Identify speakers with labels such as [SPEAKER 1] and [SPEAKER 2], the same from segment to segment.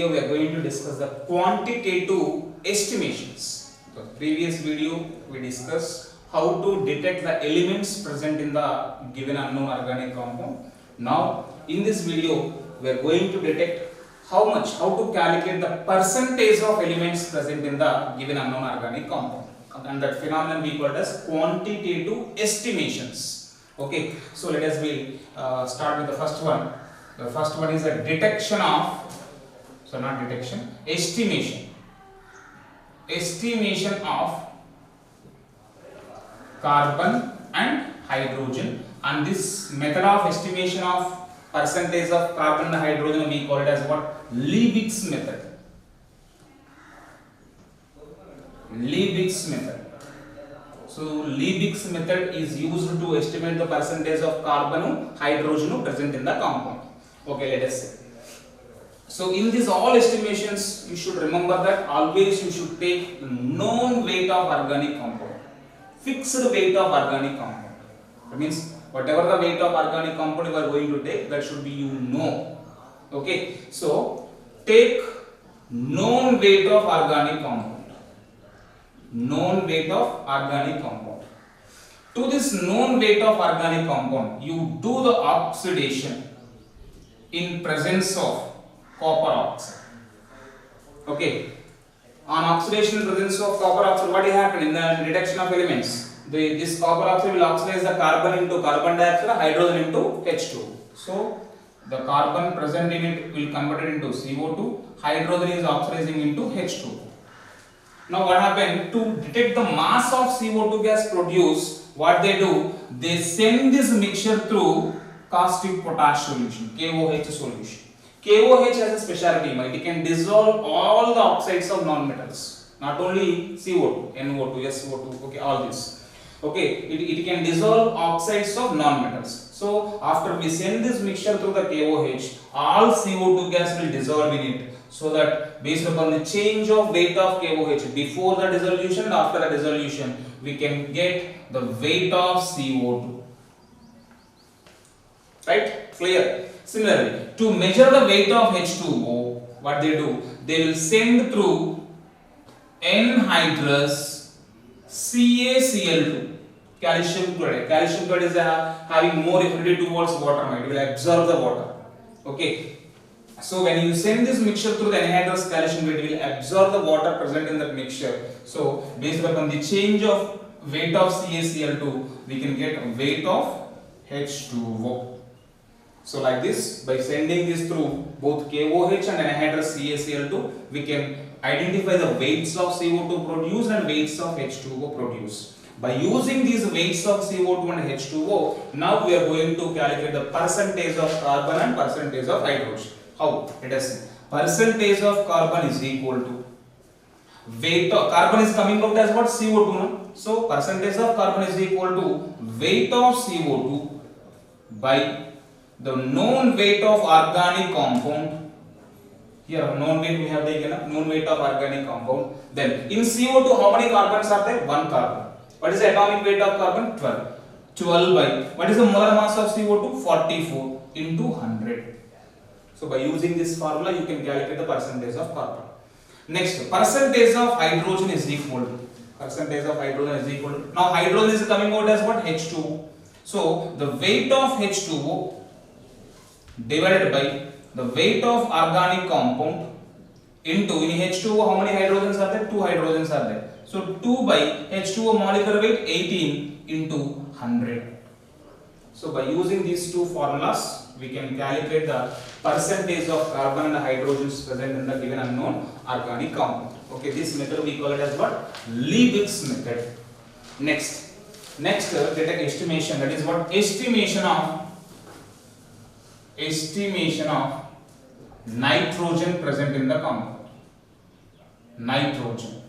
[SPEAKER 1] video we are going to discuss the quantitative estimations. So previous video we discussed how to detect the elements present in the given unknown organic compound. Now in this video we are going to detect how to calculate the percentage of elements present in the given unknown organic compound, and that phenomenon we call as quantitative estimations. Okay, so let us start with the first one. The first one is a detection of, estimation of carbon and hydrogen, and this method of estimation of percentage of carbon and hydrogen we call it as what? Liebig's method. So Liebig's method is used to estimate the percentage of carbon and hydrogen present in the compound. Okay, let us see. So in these all estimations you should remember that always you should take known weight of organic compound, fixed weight of organic compound. That means whatever the weight of organic compound you are going to take, that should be you know. Okay, so take known weight of organic compound. To this known weight of organic compound, you do the oxidation in presence of copper oxide. Okay, on oxidation in presence of copper oxide, what will happen in the reduction of elements? This copper oxide will oxidize the carbon into carbon dioxide, hydrogen into H2. So the carbon present in it will convert it into CO2, hydrogen is oxidizing into H2. Now what happened? To detect the mass of CO2 gas produced, what they do? They send this mixture through caustic potash solution, KOH solution. KOH has a specialty, it can dissolve all the oxides of non-metals, not only CO2, NO2, SO2, okay, all this. Okay, it can dissolve oxides of non-metals. So after we send this mixture through the KOH, all CO2 gas will dissolve in it, so that based upon the change of weight of KOH before the dissolution and after the dissolution, we can get the weight of CO2. Right? Clear? Similarly, to measure the weight of H2O, what they do? They will send through anhydrous CaCl2, calcium chloride. Calcium chloride is having more affinity towards water, it will absorb the water. Okay. So when you send this mixture through the anhydrous calcium chloride, it will absorb the water present in that mixture. So based upon the change of weight of CaCl2, we can get a weight of H2O. So like this, by sending this through both KOH and anhydrous CaCl2, we can identify the weights of CO2 produced and weights of H2O produced. By using these weights of CO2 and H2O, now we are going to calculate the percentage of carbon and percentage of hydrogen. How? Let us see. Percentage of carbon is equal to weight of carbon is coming out as what? CO2. No? So percentage of carbon is equal to weight of CO2 by the known weight of organic compound. Here known weight we have taken up, known weight of organic compound. Then in CO2 how many carbons are there? 1 carbon. What is the atomic weight of carbon? 12. 12 by, what is the molar mass of CO2? 44 into 100. So by using this formula you can calculate the percentage of carbon. Next, percentage of hydrogen is equal to, now hydrogen is coming out as what? H2O. So the weight of H2O divided by the weight of organic compound into, in H2O how many hydrogens are there? 2 hydrogens are there. So 2 by H2O molecular weight 18 into 100. So by using these two formulas, we can calculate the percentage of carbon and hydrogens present in the given unknown organic compound. Okay, this method we call it as what? Liebig's method. Next detect estimation, that is what? Estimation of nitrogen present in the compound. Nitrogen.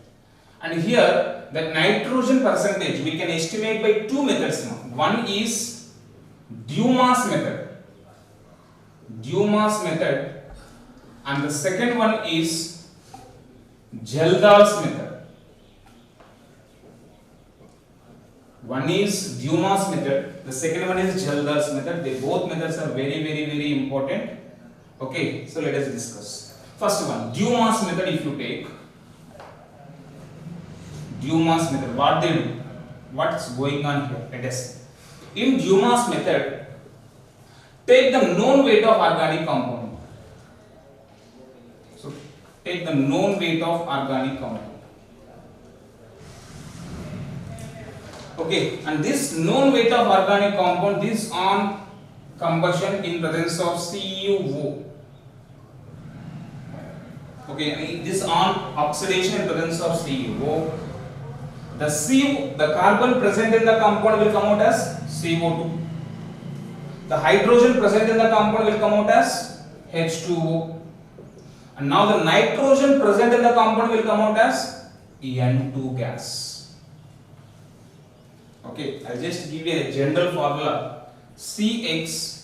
[SPEAKER 1] And here the nitrogen percentage we can estimate by two methods now. One is Dumas method, and the second one is Geldahl's method. One is Dumas method, the second one is Geldahl's method. They both methods are very important. Okay, so let us discuss. First one, Dumas method. If you take Dumas method, what they do, what's going on here? Let us see. In Dumas method, take the known weight of organic compound. So take the known weight of organic compound. Okay, and this known weight of organic compound is on combustion in presence of CuO. Okay, this on oxidation in presence of CuO. The carbon present in the compound will come out as CO2. The hydrogen present in the compound will come out as H2O. And now the nitrogen present in the compound will come out as N2 gas. Okay, I'll just give you a general formula. CXHY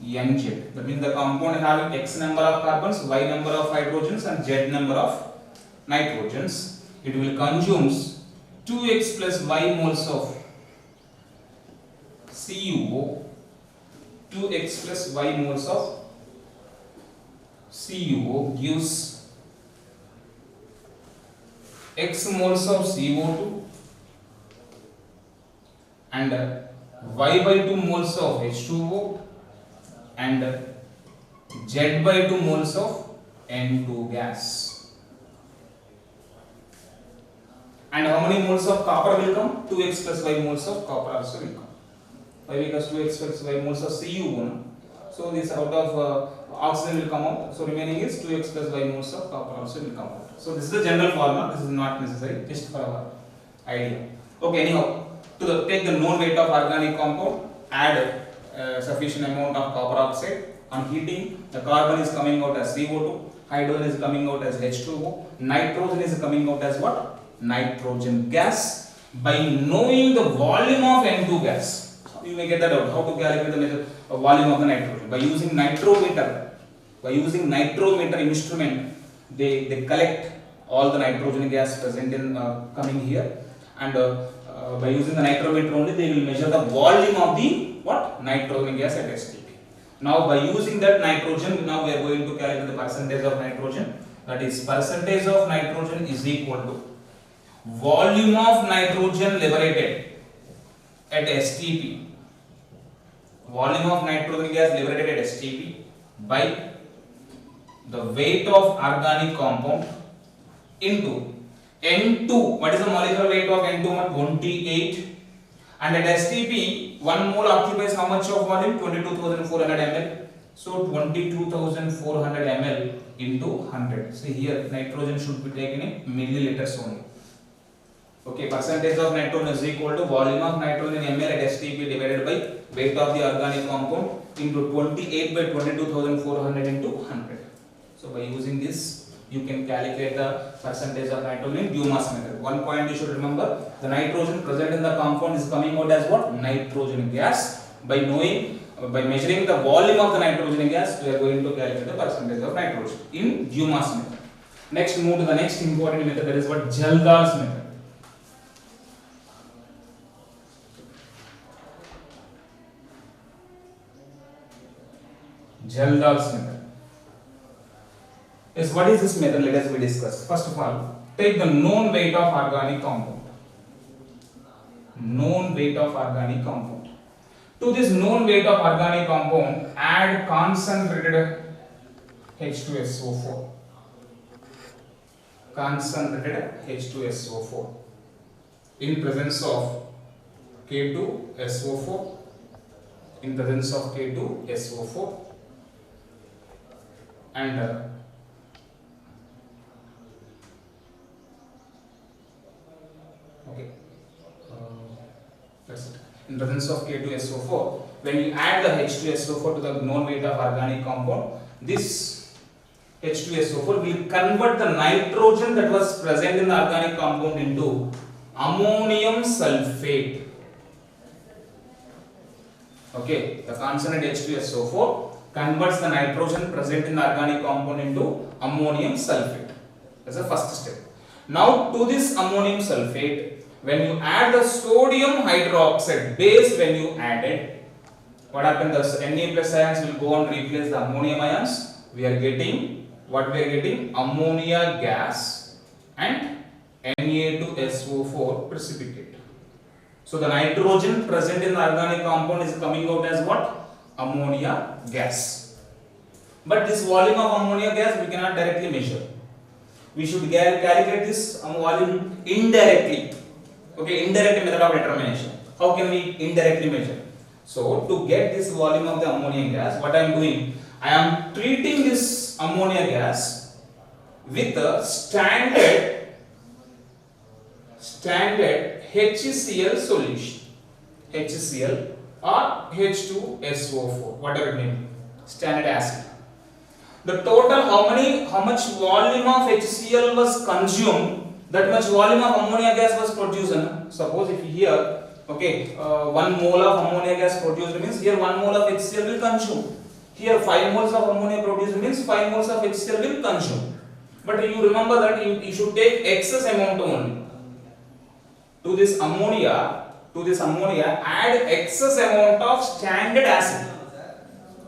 [SPEAKER 1] NZ. That means the compound having X number of carbons, Y number of hydrogens and Z number of nitrogens. It will consumes 2x plus y moles of CuO, 2x plus y moles of CuO gives x moles of CO2 and y by 2 moles of H2O and Z by 2 moles of N2 gas. And how many moles of copper will come? 2x plus y moles of copper also will come. Why? Because 2x plus y moles of CuO. So this out of oxygen will come out. So remaining is 2x plus y moles of copper also will come out. So this is the general formula. This is not necessary, just for our idea. Okay, anyhow, take the known weight of organic compound, add sufficient amount of copper oxide. On heating, the carbon is coming out as CO2, hydrogen is coming out as H2O, nitrogen is coming out as what? Nitrogen gas. By knowing the volume of N2 gas, you may get that out. How to calculate the volume of the nitrogen? By using nitrometer. By using nitrometer instrument, they collect all the nitrogen gas present in coming here, and by using the nitrometer only, they will measure the volume of the what? Nitrogen gas at STP. Now by using that nitrogen, now we are going to calculate the percentage of nitrogen. That is, percentage of nitrogen is equal to volume of nitrogen liberated at STP, volume of nitrogen gas liberated at STP by the weight of organic compound into N2. What is the molecular weight of N2? 28. And at STP, 1 mole occupies how much of volume? 22,400 ml. So 22,400 ml into 100. See here, nitrogen should be taken in milliliters only. Okay, percentage of nitrogen is equal to volume of nitrogen in ml at STP divided by weight of the organic compound into 28 by 22,400 into 100. So by using this, you can calculate the percentage of nitrogen in Dumas method. One point you should remember: the nitrogen present in the compound is coming out as what? Nitrogen gas. By measuring the volume of the nitrogen gas, we are going to calculate the percentage of nitrogen in Dumas method. Next, move to the next important method, that is what? Geldar's method. Geldar's method. Yes, what is this method? Let us discuss. First of all, take the known weight of organic compound. Known weight of organic compound. To this known weight of organic compound, add concentrated H2SO4. Concentrated H2SO4 in presence of K2SO4. In presence of K2SO4 and that's it. In presence of K2SO4, when you add the H2SO4 to the known weight of organic compound, this H2SO4 will convert the nitrogen that was present in the organic compound into ammonium sulfate. Okay, the concentrated H2SO4 converts the nitrogen present in the organic compound into ammonium sulfate. That's the first step. Now to this ammonium sulfate, when you add the sodium hydroxide base, what happened? The Na plus ions will go and replace the ammonium ions. we are getting what we are getting? Ammonia gas and Na2SO4 precipitate. So the nitrogen present in the organic compound is coming out as what? Ammonia gas. But this volume of ammonia gas we cannot directly measure. We should calculate this volume indirectly. Okay, indirect method of determination. How can we indirectly measure? So to get this volume of the ammonia gas, what I am doing? I am treating this ammonia gas with a standard HCl solution. HCl or H2SO4, whatever it may be, standard acid. The total how much volume of HCl was consumed, that much volume of ammonia gas was produced. Suppose if here, okay, 1 mole of ammonia gas produced means here 1 mole of HCl will consume. Here 5 moles of ammonia produced means 5 moles of HCl will consume. But you remember that you should take excess amount only. To this ammonia, add excess amount of standard acid.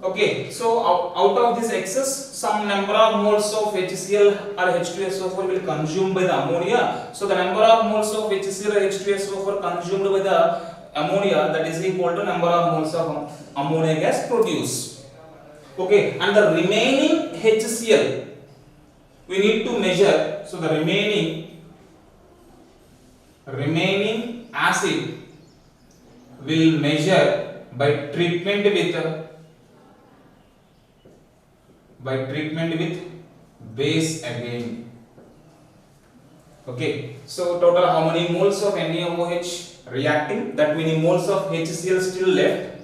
[SPEAKER 1] Okay, so out of this excess, some number of moles of HCl or H2SO4 will consumed by the ammonia. So the number of moles of HCl or H2SO4 consumed by the ammonia, that is equal to number of moles of ammonia gas produced. Okay, and the remaining HCl we need to measure. So the remaining acid will measure by treatment with base again. Okay, so total how many moles of NaOH reacting, that many moles of HCl still left.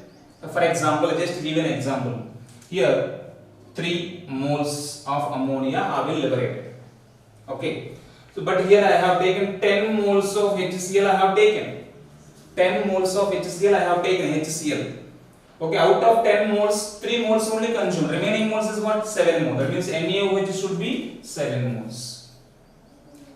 [SPEAKER 1] For example, just give an example. Here 3 moles of ammonia are liberated. Okay, so but here I have taken 10 moles of HCl. I have taken 10 moles of HCl. I have taken HCl. Okay, out of 10 moles, 3 moles only consumed. Remaining moles is what? 7 moles. That means NaOH should be 7 moles.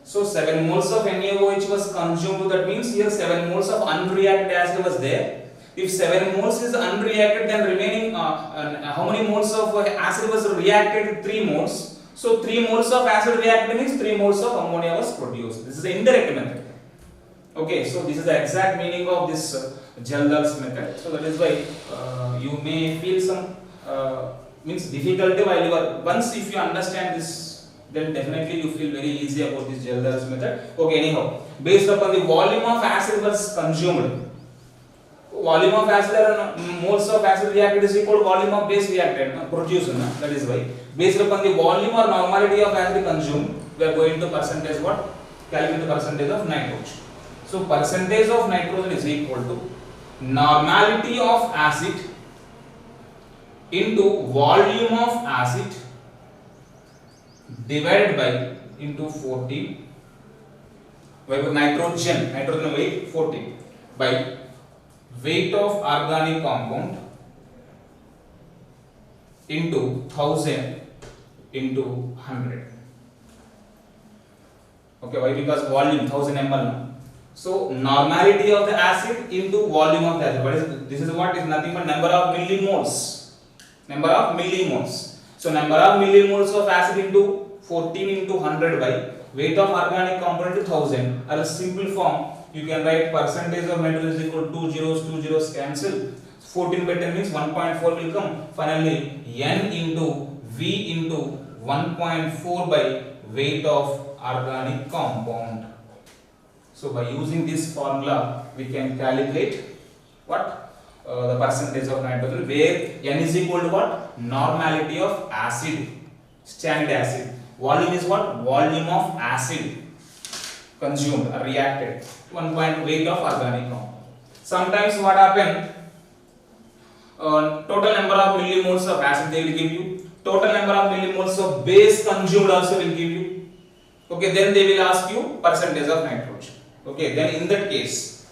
[SPEAKER 1] So 7 moles of NaOH was consumed. That means here 7 moles of unreacted acid was there. If 7 moles is unreacted, then remaining how many moles of acid was reacted? 3 moles. So 3 moles of acid reacted means 3 moles of ammonia was produced. This is the indirect method. Okay, so this is the exact meaning of this Gelder's method. So that is why you may feel some means difficulty while you are, once if you understand this, then definitely you feel very easy about this Gelder's method. Okay, anyhow, based upon the volume of acid was consumed, volume of acid or moles of acid reacted is equal to volume of base reacted produced. That is why based upon the volume or normality of acid consumed, we are going to percentage what? Calculate the percentage of nitrogen. So percentage of nitrogen is equal to normality of acid into volume of acid divided by into 14 by nitrogen weight 14 by weight of organic compound into 1000 into 100. Okay, why? Because volume 1000 ml. So normality of the acid into volume of the acid. What is this? Is what is nothing but number of millimoles. Number of millimoles. So number of millimoles of acid into 14 into 100 by weight of organic compound into 1000. Or a simple form, you can write percentage of nitrogen is equal to 2 zeros cancel. 14 by 10 means 1.4 will come. Finally, N into V into 1.4 by weight of organic compound. So by using this formula, we can calculate what? The percentage of nitrogen, where N is equal to what? Normality of acid, standard acid. Volume is what? Volume of acid consumed or reacted. 1 point weight of organic compound. Sometimes what happen? Total number of millimoles of acid they will give you. Total number of millimoles of base consumed also will give you. Okay, then they will ask you percentage of nitrogen. Okay, then in that case,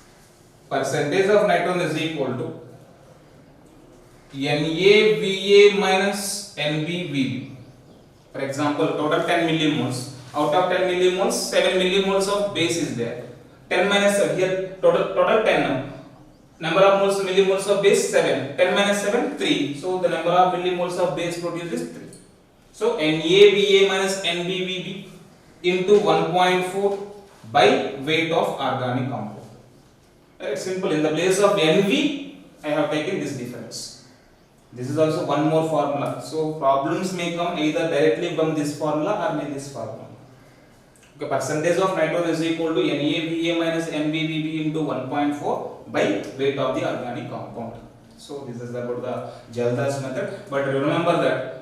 [SPEAKER 1] percentage of nitrogen is equal to NaVa minus NbVb. For example, total 10 millimoles. Out of 10 millimoles, 7 millimoles of base is there. 10 minus 7, here total 10. Number of moles millimoles of base 7. 10 minus 7, 3. So the number of millimoles of base produced is 3. So NaBa minus NbBb into 1.4 by weight of organic compound. It's simple. In the place of Nv, I have taken this difference. This is also one more formula. So problems may come either directly from this formula or may this formula. Okay, percentage of nitrogen is equal to NaBa minus NbBb into 1.4 by weight of the organic compound. So this is about the Gelder's method. But remember that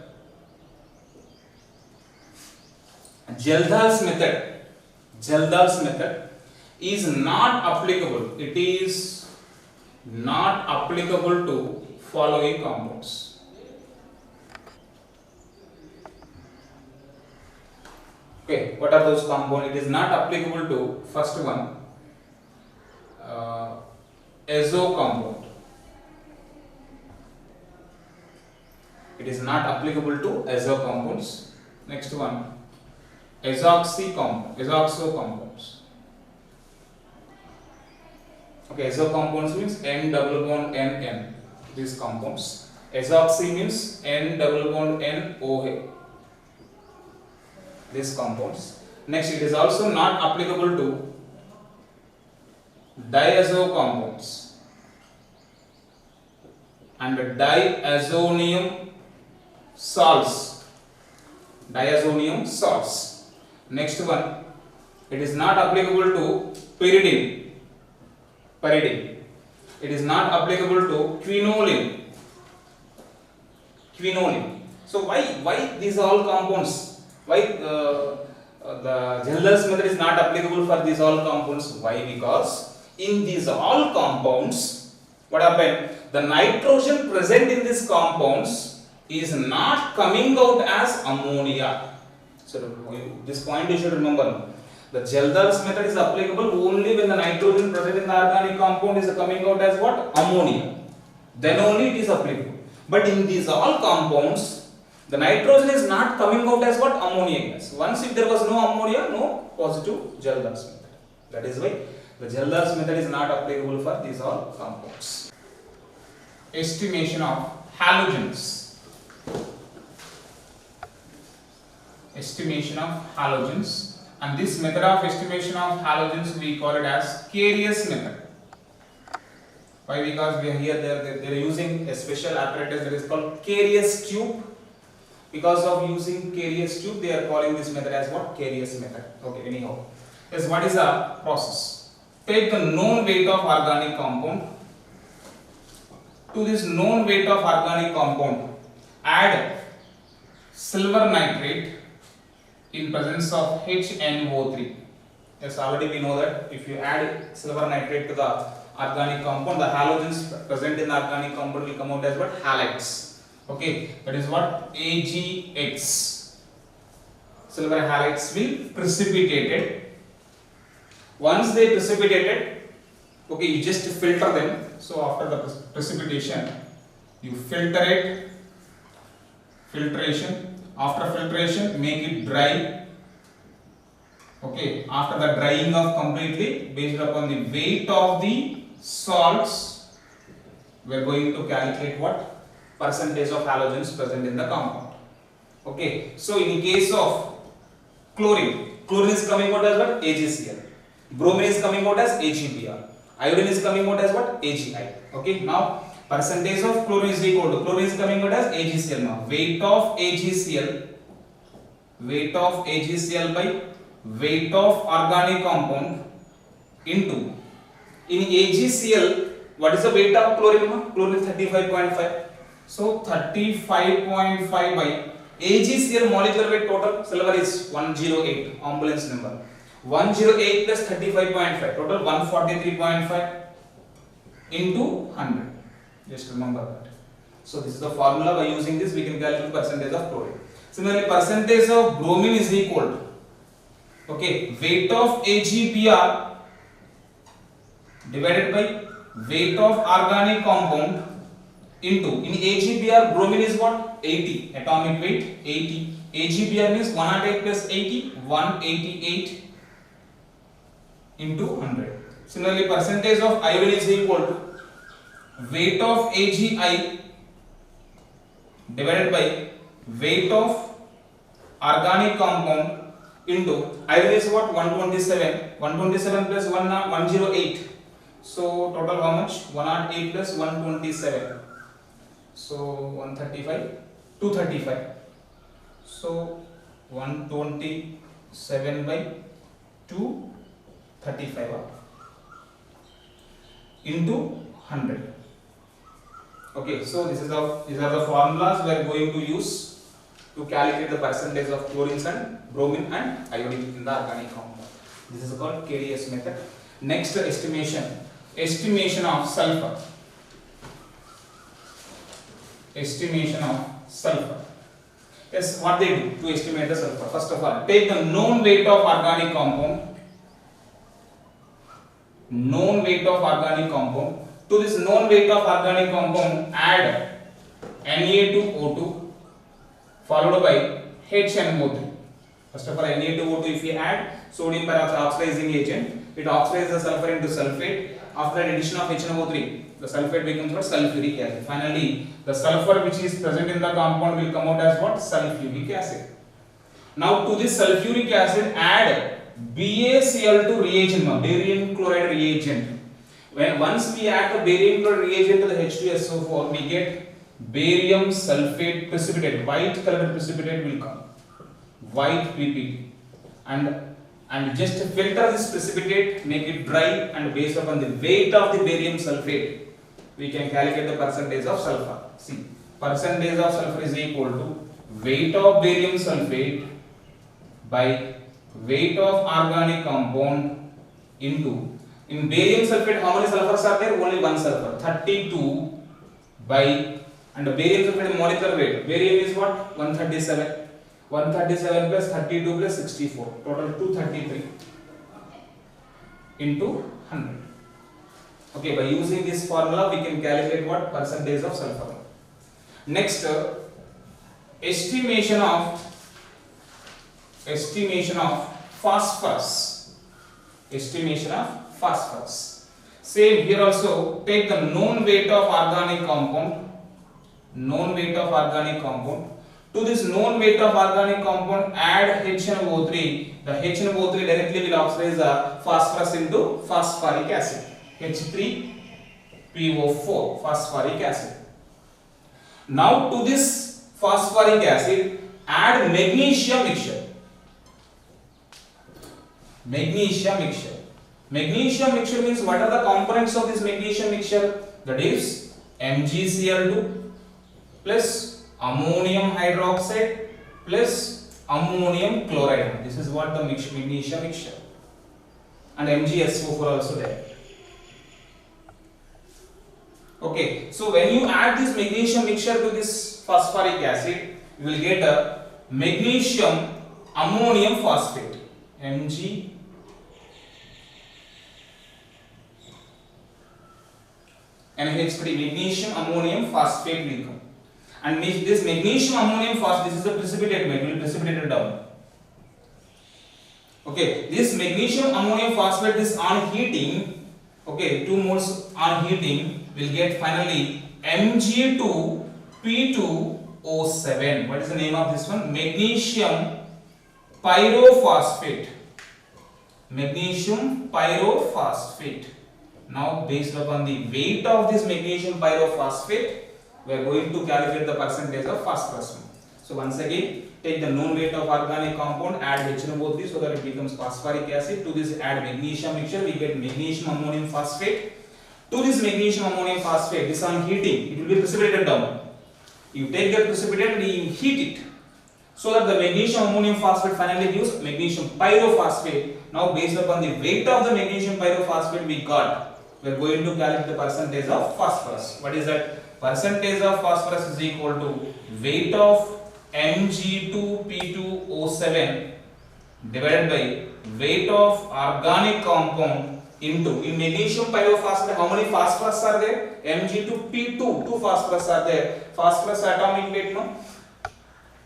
[SPEAKER 1] Gelder's method is not applicable. It is not applicable to following compounds. Okay, what are those compounds? It is not applicable to first one, azo compound. It is not applicable to azo compounds. Next one, azoxo compounds. Okay, azo compounds means N double bond N N. These compounds. Azoxy means N double bond N OH. These compounds. Next, it is also not applicable to diazo compounds and diazonium salts. Diazonium salts. Next one, it is not applicable to pyridine. It is not applicable to quinoline. So why these all compounds? Why the Gelder's method is not applicable for these all compounds? Why? Because in these all compounds, what happened? The nitrogen present in these compounds is not coming out as ammonia. So this point you should remember. The Gelder's method is applicable only when the nitrogen present in the organic compound is coming out as what? Ammonia. Then only it is applicable. But in these all compounds, the nitrogen is not coming out as what? Ammonia gas. Once if there was no ammonia, no positive Gelder's method. That is why the Gelder's method is not applicable for these all compounds. Estimation of halogens. Estimation of halogens. And this method of estimation of halogens we call it as Carius method. Why? Because we are here they are using a special apparatus that is called Carius tube. Because of using Carius tube, they are calling this method as what? Carius method. Okay, anyhow. Yes, what is the process? Take the known weight of organic compound. To this known weight of organic compound, add silver nitrate in presence of HNO3. Yes, already we know that if you add silver nitrate to the organic compound, the halogens present in the organic compound will come out as what? Halides. Okay, that is what? AgX. Silver halides will precipitated. Once they precipitated, okay, you just filter them. So after the precipitation, you filter it. Filtration. After filtration, make it dry. Okay, after the drying of completely, based upon the weight of the salts, we are going to calculate what? Percentage of halogens present in the compound. Okay, so in case of chlorine is coming out as what? AgCl. Bromine is coming out as AgBr. Iodine is coming out as what? AgI. Okay, now percentage of chlorine is equal to, chlorine is coming out as AgCl now. Weight of AgCl by weight of organic compound into, in AgCl, what is the weight of chlorine? Chlorine is 35.5. So 35.5 by AgCl molecular weight total silver is 108, ambulance number. 108 plus 35.5, total 143.5 into 100. Just remember that. So this is the formula. By using this, we can calculate percentage of chlorine. Similarly, percentage of bromine is equal to, okay, weight of AgBr divided by weight of organic compound into, in AgBr, bromine is what? 80, atomic weight 80. AgBr means 108 plus 80, 188 into 100. Similarly, percentage of iodine is equal to weight of AgI divided by weight of organic compound into iron is what 127 plus 108, so total how much 108 plus 127, so 135 235, so 127 by 235 into 100. Okay, so these are the formulas we are going to use to calculate the percentage of chlorines and bromine and iodine in the organic compound. This is called KDS method. Next, estimation of sulfur. Estimation of sulfur. Yes, what they do to estimate the sulfur? First of all, take the known weight of organic compound. Known weight of organic compound. To this known weight of organic compound, add Na2O2 followed by HNO3. First of all, Na2O2 if we add sodium peroxide oxidizing agent, it oxidizes the sulfur into sulfate. After addition of HNO3, the sulfate becomes what? Sulfuric acid. Finally, the sulfur which is present in the compound will come out as what? Sulfuric acid. Now to this sulfuric acid, add BaCl2 reagent, barium chloride reagent. Once we add the barium chloride reagent to the H2SO4, we get barium sulfate precipitate, white colored precipitate will come, white PPT, and just filter this precipitate, make it dry, and based upon the weight of the barium sulfate, we can calculate the percentage of sulfur. See, percentage of sulfur is equal to weight of barium sulfate by weight of organic compound into, in barium sulfate how many sulfurs are there? Only one sulfur, 32 by, and the barium sulfate molecular weight, barium is what? 137 plus 32 plus 64, total 233 into 100. Okay, by using this formula we can calculate what? Percentage of sulfur. Next, estimation of phosphorus. Estimation of phosphorus. Same here also, take the known weight of organic compound. Known weight of organic compound. To this known weight of organic compound, add HNO3. The HNO3 directly will oxidize the phosphorus into phosphoric acid. H3PO4, phosphoric acid. Now to this phosphoric acid, add magnesium mixture. Magnesium mixture. Magnesium mixture means what are the components of this magnesium mixture? That is MgCl2 plus ammonium hydroxide plus ammonium chloride. This is what the magnesium mixture. And MgSO4 also there. Okay, so when you add this magnesium mixture to this phosphoric acid, you will get a magnesium ammonium phosphate. Mg NH3, magnesium ammonium phosphate will come. And this magnesium ammonium phosphate, this is a precipitate, it will precipitate it down. Okay, this magnesium ammonium phosphate is on heating, okay, 2 moles on heating will get finally Mg2P2O7. What is the name of this one? Magnesium pyrophosphate. Magnesium pyrophosphate. Now based upon the weight of this magnesium pyrophosphate, we are going to calculate the percentage of phosphorus. So once again, take the known weight of organic compound, add HNO3 so that it becomes phosphoric acid. To this add magnesium mixture, we get magnesium ammonium phosphate. To this magnesium ammonium phosphate, this on heating, it will be precipitated down. You take the precipitate and you heat it, so that the magnesium ammonium phosphate finally gives magnesium pyrophosphate. Now based upon the weight of the magnesium pyrophosphate we got, we are going to calculate the percentage of phosphorus. What is that? Percentage of phosphorus is equal to weight of Mg2P2O7 divided by weight of organic compound into, in magnesium pyrophosphate how many phosphorus are there? Mg2P2, 2 phosphorus are there. Phosphorus atomic weight, no?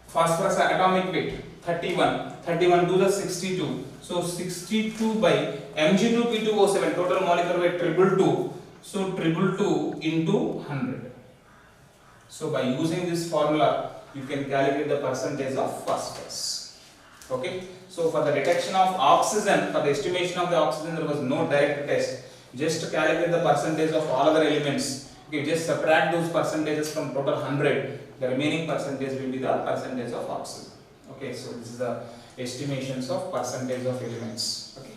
[SPEAKER 1] Phosphorus atomic weight 31 to the 62. So 62 by Mg2P2O7, total molecular weight 222. So 222 into 100. So by using this formula, you can calculate the percentage of phosphorus. Okay, so for the detection of oxygen, for the estimation of the oxygen, there was no direct test. Just calculate the percentage of all other elements. Okay, just subtract those percentages from total 100. The remaining percentage will be the percentage of oxygen. Okay, so this is the estimations of percentage of elements. Okay.